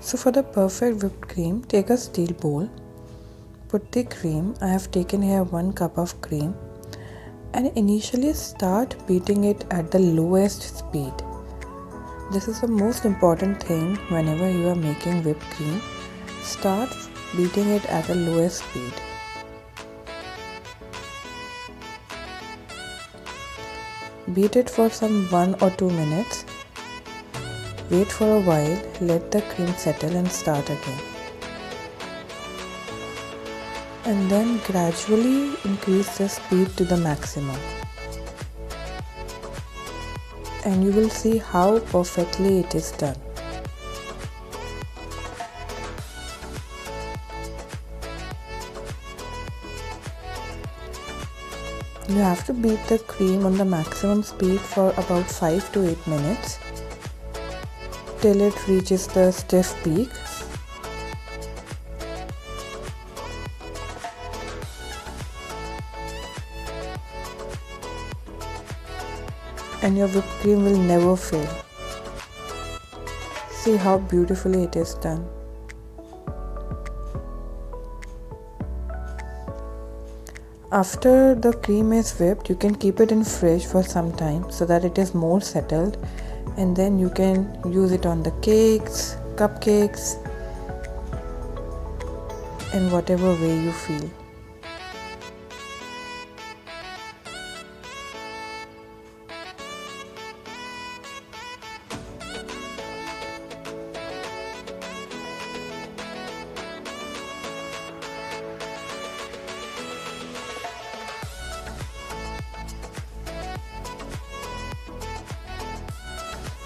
So for the perfect whipped cream, take a steel bowl, put the cream. I have taken here 1 cup of cream, and initially start beating it at the lowest speed. This is the most important thing whenever you are making whipped cream. Start beating it at the lowest speed. Beat it for some 1 or 2 minutes. Wait for a while, let the cream settle and start again. And then gradually increase the speed to the maximum. And you will see how perfectly it is done. You have to beat the cream on the maximum speed for about 5 to 8 minutes till it reaches the stiff peak. And your whipped cream will never fail. See how beautifully it is done. After the cream is whipped, you can keep it in fridge for some time so that it is more settled, and then you can use it on the cakes, cupcakes, in whatever way you feel.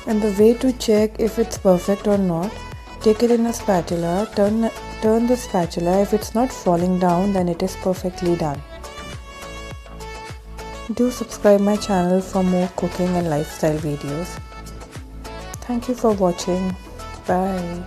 And the way to check if it's perfect or not, take it in a spatula, turn the spatula. If it's not falling down, then it is perfectly done. Do subscribe my channel for more cooking and lifestyle videos. Thank you for watching. Bye.